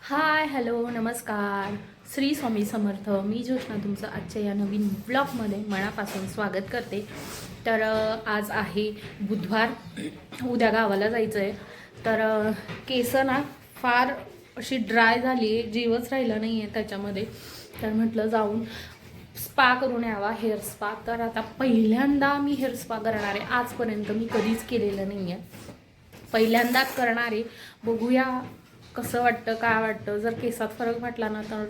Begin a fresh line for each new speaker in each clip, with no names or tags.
Hi hello नमस्कार. श्री स्वामी समर्थ. मी जोशना तुमचं आजच्या या नवीन ब्लॉगमध्ये मनापासून स्वागत करते. तर आज आहे बुधवार. उद्या गावाला जायचं आहे. तर केस ना फार अशी ड्राय झाली आहे, जीवच राहिला नाही आहे त्याच्यामध्ये. तर म्हटलं जाऊन स्पा करून यावा, हेअर स्पा. तर आता पहिल्यांदा मी हेअर स्पा करणार आहे. आजपर्यंत मी कधीच केलेलं नाही आहे, पहिल्यांदाच करणार आहे. बघूया कसं वाटतं, काय वाटतं. जर केसात फरक वाटला ना तर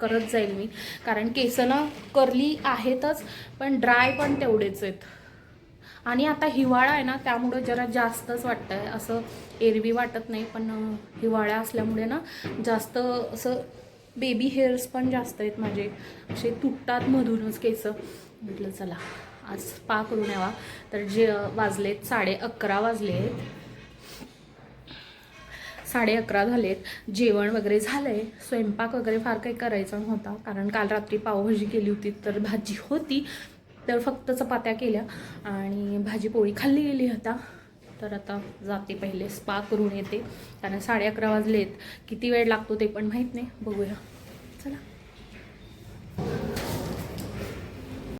करत जाईल मी, कारण केस ना कर्ली आहेतच पण ड्राय पण तेवढेच आहेत. आणि आता हिवाळा आहे ना त्यामुळं जरा जास्तच वाटतं आहे. असं एरवी वाटत नाही, पण हिवाळा असल्यामुळे ना जास्त असं बेबी हेअर्स पण जास्त आहेत माझे, असे तुटतात मधूनच केस. म्हटलं चला आज स्पा करून यावा. तर जे वाजलेत 11:30 वाजले आहेत, 11:30 झालेत. जेवण वगैरे झालं आहे. स्वयंपाक वगैरे फार काही करायचा नव्हता, कारण काल रात्री पावभाजी केली होती, तर भाजी होती, तर फक्त चपात्या केल्या आणि भाजी पोळी खाल्ली गेली होता. तर आता जाते, पहिले स्पा करून येते, कारण 11:30 वाजलेत. किती वेळ लागतो ते पण माहीत नाही, बघूया. चला.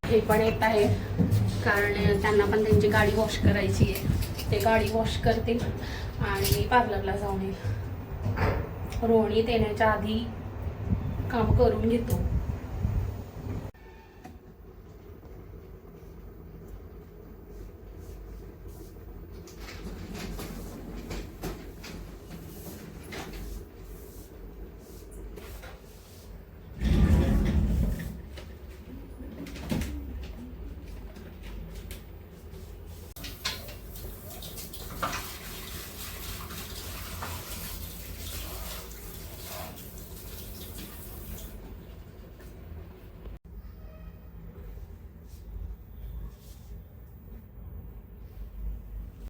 हे पण येत आहे, कारण त्यांना पण त्यांची गाडी वॉश करायची आहे. ते गाडी वॉश करते आणि पार्लरला जाऊन येईल. रोहिणीत येण्याच्या आधी काम करून घेतो.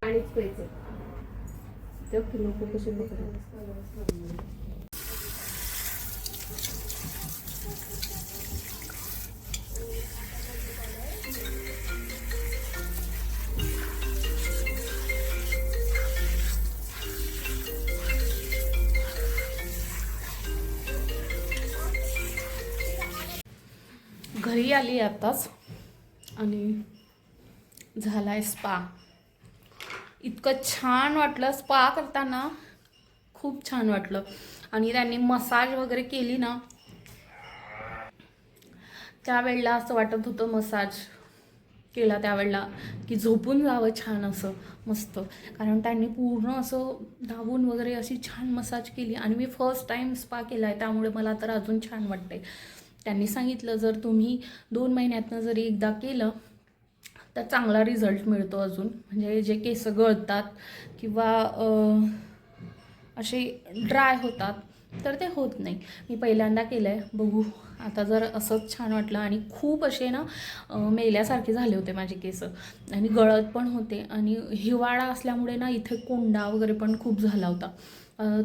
आणिच प्यायचं ते लोक कसे बघतात. घरी आली आताच आणि झालाय स्पा. इतकं छान वाटलं स्पा करताना, खूप छान वाटलं. आणि त्यांनी मसाज वगैरे केली ना, त्यावेळेला असं वाटत होतं मसाज केला त्यावेळेला की झोपून जावं छान असं मस्त, कारण त्यांनी पूर्ण असं दाबून वगैरे अशी छान मसाज केली. आणि मी फर्स्ट टाईम स्पा केला आहे, त्यामुळे मला तर अजून छान वाटतंय. त्यांनी सांगितलं जर तुम्ही 2 महिन्यातनं जरी एकदा केलं तर चांगला रिझल्ट मिळतो अजून. म्हणजे जे केस गळतात किंवा असे ड्राय होतात तर ते होत नाही. मी पहिल्यांदा केलं आहे, बघू आता. जर असंच छान वाटलं. आणि खूप असे ना मेल्यासारखे झाले होते माझे केस, आणि गळत पण होते. आणि हिवाळा असल्यामुळे ना इथे कोंडा वगैरे पण खूप झाला होता.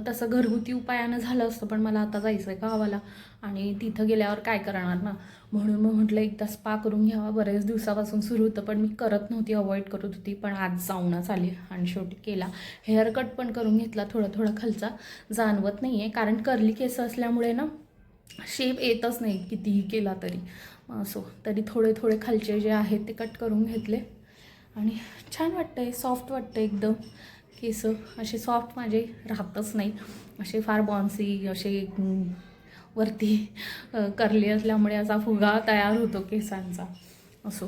तसं घरगुती उपायानं झालं असतं, पण मला आता जायचं आहे गावाला आणि तिथं गेल्यावर काय करणार ना, म्हणून मग म्हटलं एकदा स्पा करून घ्यावा. बरेच दिवसापासून सुरू होतं, पण मी करत नव्हती, अवॉइड करत होती. पण आज जाऊनच आली आणि शेवटी केला. हेअर कट पण करून घेतला, थोडा थोडा खालचा. जाणवत नाही आहे, कारण कर्ली केस असल्यामुळे ना शेप येतच नाही कितीही केला तरी. असो, तरी थोडे थोडे खालचे जे आहेत ते कट करून घेतले आणि छान वाटतं आहे, सॉफ्ट वाटतं एकदम. केस असे सॉफ्ट माझे राहतच नाही, असे फार बॉन्सी असे वरती करली असल्यामुळे असा फुगा तयार होतो केसांचा. असो,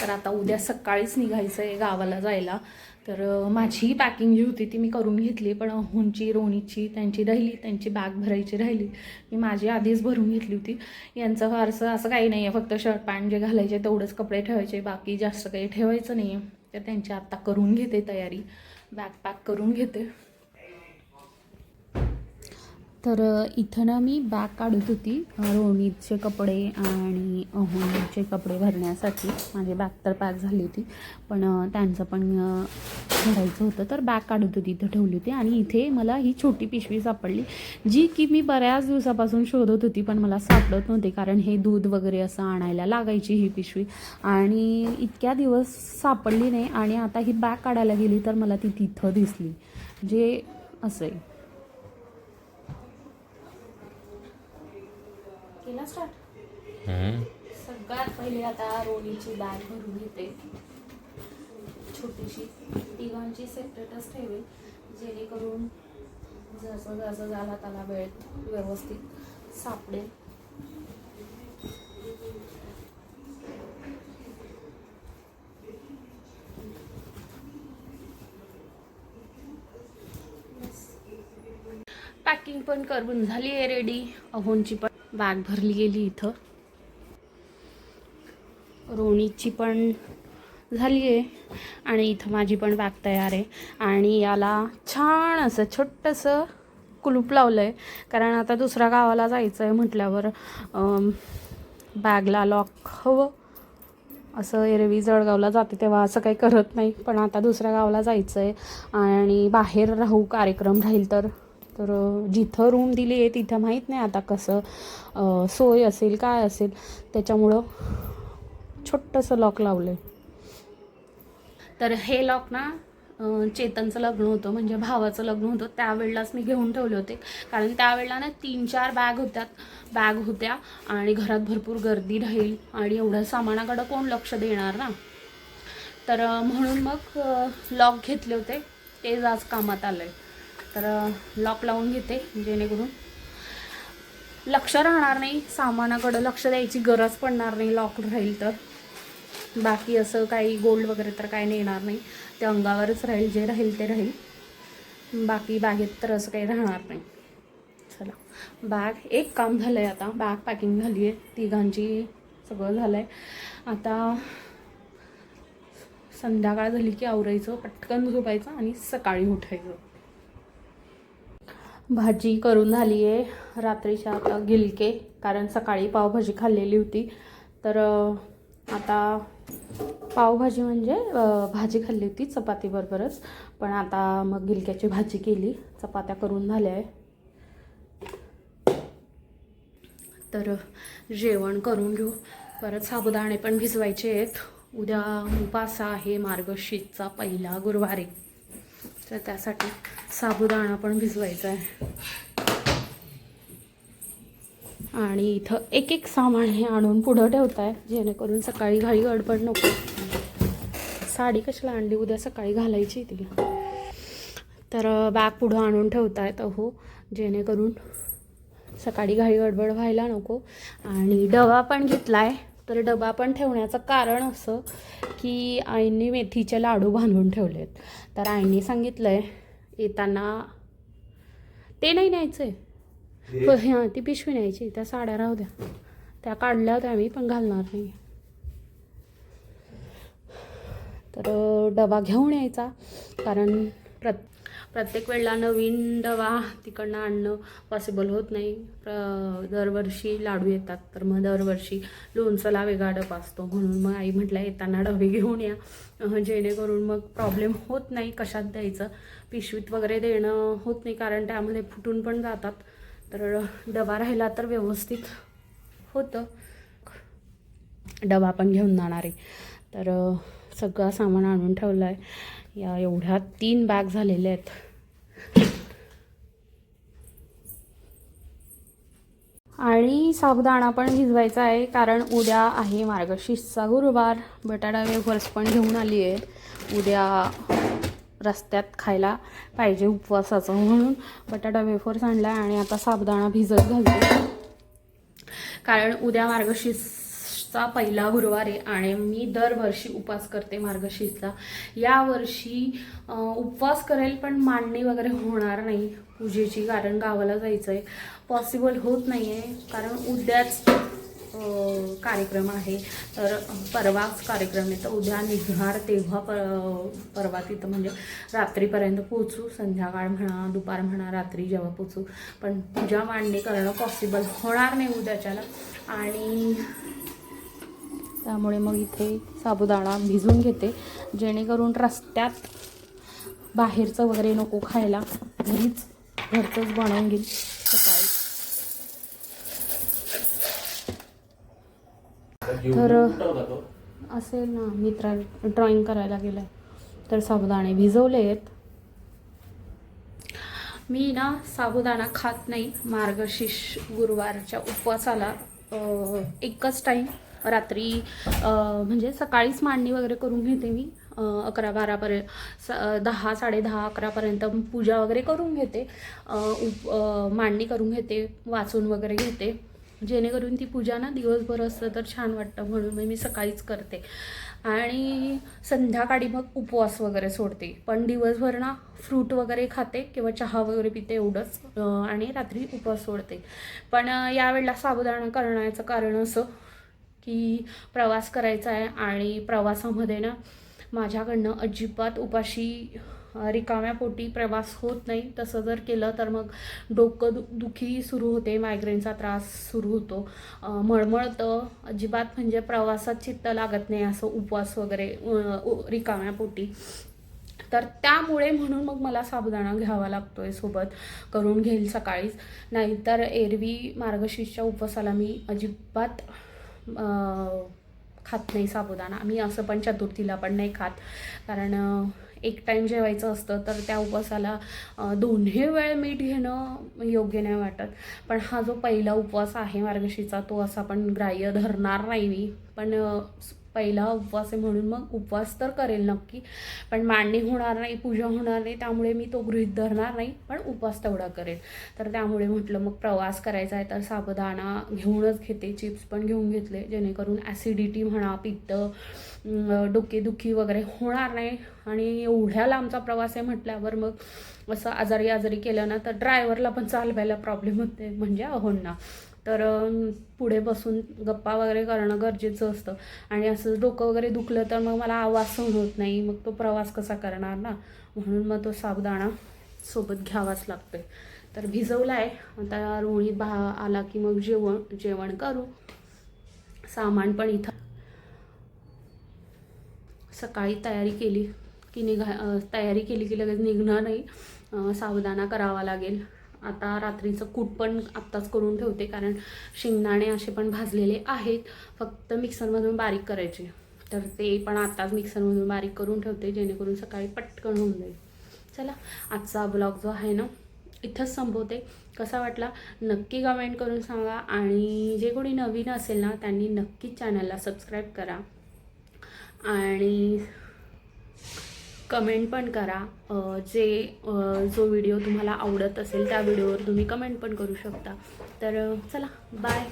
तर आता उद्या सकाळीच निघायचं आहे गावाला जायला. तर माझी पॅकिंग जी होती ती मी करून घेतली, पण अहोंची रोणीची त्यांची राहिली, त्यांची बॅग भरायची राहिली. मी माझी आधीच भरून घेतली होती. यांचं फारसं असं काही नाही आहे, फक्त शर्ट पॅन्ट जे घालायचे तेवढंच कपडे ठेवायचे, बाकी जास्त काही ठेवायचं नाही आहे. तर त्यांची आत्ता करून घेते तयारी, बॅग पॅक करून घेते. तर इथं ना मी बॅग काढत होती रोहितचे कपडे आणि अहोंचे कपडे भरण्यासाठी. माझी बॅग तर पॅक झाली होती, पण त्यांचं पण भरायचं होतं. तर बॅग काढत होती, इथं ठेवली होती. आणि इथे मला ही छोटी पिशवी सापडली, जी की मी बऱ्याच दिवसापासून शोधत होती, पण मला सापडत नव्हते, कारण हे दूध वगैरे असं आणायला लागायची ही पिशवी. आणि इतक्या दिवस सापडली नाही, आणि आता ही बॅग काढायला गेली तर मला ती तिथं दिसली. जे असं आहे, केला स्टार्ट. सगळ्यात पहिले आता रोनीची बॅग भरून घेते, छोटीशी. तिघांची सेपरेटच ठेवेल, जेणेकरून जसं जसं झाला त्याला वेळ व्यवस्थित सापडेल. पॅकिंग पण करून झाली आहे रेडी. अहोंची पण बॅग भरली गेली इथं, रोणीची पण झाली आहे आणि इथं माझी पण बॅग तयार आहे. आणि याला छान असं छोटंसं कुलूप लावलं आहे, कारण आता दुसऱ्या गावाला जायचं आहे म्हटल्यावर बॅगला लॉक हवं. असं एरवी जळगावला जाते तेव्हा असं काही करत नाही, पण आता दुसऱ्या गावाला जायचं आहे आणि बाहेर राहू, कार्यक्रम राहील तर जिथं रूम दिली आहे तिथं माहीत नाही आता कसं सोय असेल काय असेल, त्याच्यामुळं छोटंसं लॉक लावलं आहे. तर हे लॉक ना चेतनचं लग्न होतं, म्हणजे भावाचं लग्न होतं त्यावेळेलाच मी घेऊन ठेवले होते, कारण त्यावेळेला ना 3-4 बॅग होत्या आणि घरात भरपूर गर्दी राहील आणि एवढं सामानाकडं कोण लक्ष देणार ना. तर म्हणून मग लॉक घेतले होते, तेच आज कामात आलं आहे. तर लॉक लावून घेते, जेणेकरून लक्ष राहणार नाही, सामानाकडं लक्ष द्यायची गरज पडणार नाही लॉक राहील तर. बाकी असं काही गोल्ड वगैरे तर काही नेणार नाही, ते अंगावरच राहील, जे राहील ते राहील. बाकी बॅगेत तर असं काही राहणार नाही. चला, बॅग एक काम झालं आहे, आता बॅग पॅकिंग झाली आहे, तिघांची सगळं झालं आहे. आता संध्याकाळ झाली की आवरायचं, पटकन झोपायचं आणि सकाळी उठायचं. भाजी करून झाली आहे रात्रीच्या आता गिलके, कारण सकाळी पावभाजी खाल्लेली होती. तर आता पावभाजी म्हणजे भाजी खाल्ली होती चपातीबरोबरच, पण आता मग गिलक्याची भाजी केली, चपात्या करून झाल्या आहे. तर जेवण करून घेऊ. परत साबुदाणे पण भिजवायचे आहेत, उद्या उपास आहे, मार्गशीर्षचा पहिला गुरुवार आहे, तर त्यासाठी साबुदाणा पण भिजवायचा आहे. आणि इथं एक एक सामान हे आणून पुढं ठेवत आहे, जेणेकरून सकाळी घाई गडबड नको. साडी कशाला आणली, उद्या सकाळी घालायची ती. तर बॅग पुढं आणून ठेवत आहेत अहो, जेणेकरून सकाळी घाई गडबड व्हायला नको. आणि डबा पण घेतला आहे, तर डबा पण ठेवण्याचं कारण असं की आईंनी मेथीचे लाडू बांधून ठेवलेत. तर आईंनी सांगितलं आहे येताना ते नाही न्यायचं आहे, हां ती पिशवी न्यायची, त्या साड्या राहू द्या, त्या काढल्या होत्या मी पण घालणार नाही. तर डबा घेऊन यायचा, कारण प्रत्येक वेळेला नवीन डबा तिकडनं आणणं पॉसिबल होत नाही. दरवर्षी लाडू येतात, तर मग दरवर्षी लोणचंला वेगळा डबा असतो, म्हणून मग आई म्हटलं येताना डबे घेऊन या, जेणेकरून मग प्रॉब्लेम होत नाही कशात द्यायचं, पिशवीत वगैरे देणं होत नाही, कारण त्यामध्ये फुटून पण जातात. तर डबा राहिला तर व्यवस्थित होतं. डबा पण घेऊन जाणार आहे, तर सगळं सामान आणून ठेवलं आहे. या एवढ्या 3 बॅग झालेल्या आहेत. आणि साबुदाणा पण भिजवायचा आहे, कारण उद्या आहे मार्गशीर्षचा गुरुवार. बटाटा वेफर्स पण घेऊन आली आहे, उद्या रस्त्यात खायला पाहिजे उपवासाचं, म्हणून बटाटा वेफर्स आणला आहे. आणि आता साबुदाणा भिजत घालते, कारण उद्या मार्गशीर्षचा पहिला गुरुवार आहे आणि मी दरवर्षी उपवास करते मार्गशीर्षचा. यावर्षी उपवास करेल, पण मांडणी वगैरे होणार नाही पूजेची, कारण गावाला जायचं आहे, पॉसिबल होत नाही आहे, कारण उद्याच कार्यक्रम आहे. तर परवाच कार्यक्रम आहे, तर उद्या निघणार तेव्हा परवा तिथं म्हणजे रात्रीपर्यंत पोचू, संध्याकाळ म्हणा दुपार म्हणा रात्री जेव्हा पोचू, पण पूजा मांडणी करणं पॉसिबल होणार नाही उद्याच्याला. आणि त्यामुळे मग इथे साबुदाणा भिजून घेते, जेणेकरून रस्त्यात बाहेरचं वगैरे नको खायला, घरचंच बनवून घेईल सकाळी. तर असेल ना, मित्रा ड्रॉइंग करायला गेलाय, तर साबुदाणे भिजवले आहेत. मी ना साबुदाणा खात नाही मार्गशीर्ष गुरुवारच्या उपवासाला, एकच टाईम रात्री म्हणजे सकाळीच मांडणी वगैरे करून घेते मी 11-12पर्यंत 10-10:30-11पर्यंत पूजा वगैरे करून घेते. मांडणी करून घेते, वाचून वगैरे घेते, जेणेकरून ती पूजा ना दिवसभर असतं तर छान वाटतं, म्हणून मी सकाळीच करते. आणि संध्याकाळी मग उपवास वगैरे सोडते, पण दिवसभर ना फ्रूट वगैरे खाते किंवा चहा वगैरे पिते एवढंच, आणि रात्री उपवास सोडते. पण यावेळेला साबुदाणा करण्याचं कारण असं की प्रवास करायचा आहे आणि प्रवासामध्ये ना माझ्याकडनं अजिबात उपाशी रिकाम्या पोटी प्रवास होत नाही. तसं जर केलं तर मग डोकं दुखी सुरू होते, मायग्रेनचा त्रास सुरू होतो, मळमळतं अजिबात, म्हणजे प्रवासात चित्त लागत नाही असं उपवास वगैरे रिकाम्या पोटी. तर त्यामुळे म्हणून मग मला साबुदाणा घ्यावा लागतो आहे सोबत, करून घेईल सकाळीच. नाहीतर एरवी मार्गशीर्षच्या उपवासाला मी अजिबात खात नाही साबुदाणा. मी असं पण चतुर्थीला पण नाही खात, कारण एक टाईम जेवायचं असतं, तर त्या उपवासाला दोन्ही वेळ मीठ घेणं योग्य नाही वाटत. पण हा जो पहिला उपवास आहे मार्गशीर्षचा, तो असा पण ग्राह्य धरणार नाही मी, पण पहिला उपवास आहे म्हणून मग उपवास तर करेल नक्की, पण मांडणी होणार नाही, पूजा होणार नाही, त्यामुळे मी तो गृहीत धरणार नाही, पण उपवास तेवढा करेल. तर त्यामुळे म्हटलं मग प्रवास करायचा आहे तर साबुदाणा घेऊनच घेते. चिप्स पण घेऊन घेतले, जेणेकरून ॲसिडिटी म्हणा, पित्त, डोकेदुखी वगैरे होणार नाही. आणि एवढ्या लांबचा प्रवास आहे म्हटल्यावर मग असं आजारी केलं ना तर ड्रायव्हरला पण चालवायला प्रॉब्लेम होते, म्हणजे अहोंना. तर पुढे बसून गप्पा वगैरे करणं गरजेचं असतं, आणि असं डोकं वगैरे दुखलं तर मग मला आवाज सहन होत नाही, मग तो प्रवास कसा करणार ना, म्हणून मग तो साबुदाणा सोबत घ्यावाच लागतो. तर भिजवला आहे, आता रोहित आला की मग जेवण करू. सामान पण इथं सकाळी तयारी केली की लगेच निघणार नाही, साबुदाणा करावा लागेल. आता रात्रीचं कूट पण आत्ताच करून ठेवते, कारण शेंगदाणे असे पण भाजलेले आहेत, फक्त मिक्सरमधून बारीक करायचे, तर ते पण आत्ताच मिक्सरमधून बारीक करून ठेवते, जेणेकरून सकाळी पटकन होऊन जाईल. चला, आजचा ब्लॉग जो आहे ना इथंच संपवते. कसा वाटला नक्की कमेंट करून सांगा, आणि जे कोणी नवीन असेल ना त्यांनी नक्कीच चॅनलला सबस्क्राईब करा, आणि कमेंट पण करा. जो व्हिडिओ तुम्हाला आवडत असेल त्या व्हिडिओवर तुम्ही कमेंट पण करू शकता. तर चला, बाय.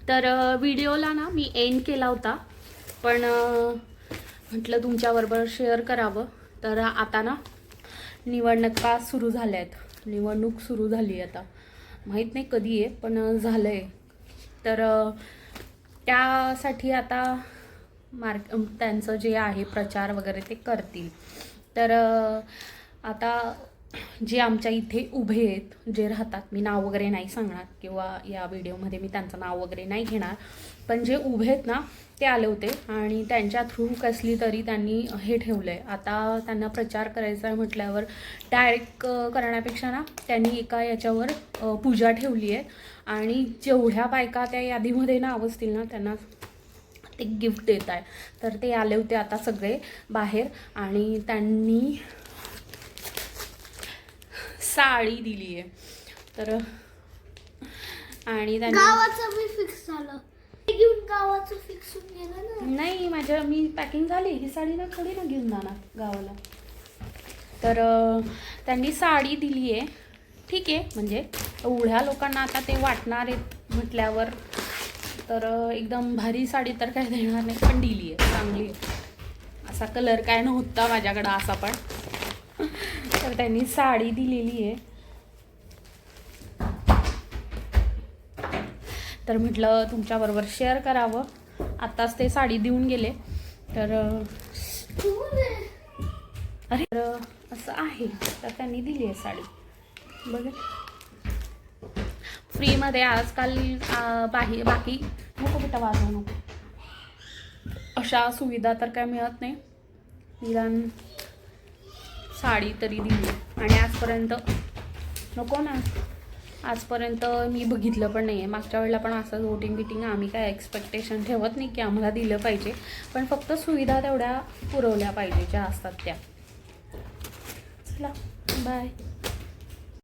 तर व्हिडिओला ना मी एंड केला होता, पण म्हटलं तुमच्याबरोबर शेअर करावं. तर आता ना निवडणूक सुरू झाली आता, माहीत नाही कधी आहे, पण झालं आहे. तर त्यासाठी आता त्यांचं जे आहे प्रचार वगैरे ते करतील. तर आता जे आमच्या इथे उभे आहेत, जे राहतात, मी नाव वगैरे नाही सांगणार किंवा या व्हिडिओमध्ये मी त्यांचं नाव वगैरे नाही घेणार, पण जे उभे आहेत ना ते आले होते, आणि त्यांच्या थ्रू कसली तरी त्यांनी हे ठेवलं आहे. आता त्यांना प्रचार करायचा आहे म्हटल्यावर डायरेक्ट करण्यापेक्षा ना त्यांनी एका याच्यावर पूजा ठेवली आहे, आणि जेवढ्या बायका त्या यादीमध्ये नाव असतील ना त्यांना ते गिफ्ट देत आहे. तर ते आले होते आता सगळे बाहेर, आणि त्यांनी साडी दिली आहे. तर आणि
गावाचं मी फिक्स झालं, घेऊन गावाचं फिक्स केलं ना.
नाही, मी पॅकिंग झाली, ही साडी ना थोडी ना घेऊन जाणार गावाला. तर त्यांनी साडी दिली आहे, ठीक आहे, म्हणजे एवढ्या लोकांना आता ते वाटणार आहेत म्हटल्यावर तर एकदम भारी साडी तर काय देणार नाही, पण दिली आहे, चांगली आहे. असा कलर काय नव्हता माझ्याकडं असा, पण तर त्यांनी साडी दिलेली आहे. तर म्हटलं तुमच्याबरोबर शेअर करावं. आत्ताच ते साडी देऊन गेले. तर अरे असं आहे, तर त्यांनी दिली आहे साडी बघा फ्रीमध्ये. आजकाल बाकी नको बेटा, वाजवू नको, अशा सुविधा तर काय मिळत नाही. निदान साडी तरी दिली, आणि आजपर्यंत नको ना, आजपर्यंत मी बघितलं पण नाही आहे. मागच्या वेळेला पण असंच वोटिंग आम्ही काय एक्सपेक्टेशन ठेवत नाही की आम्हाला दिलं पाहिजे, पण फक्त सुविधा तेवढ्या पुरवल्या पाहिजे ज्या असतात त्या. चला, बाय.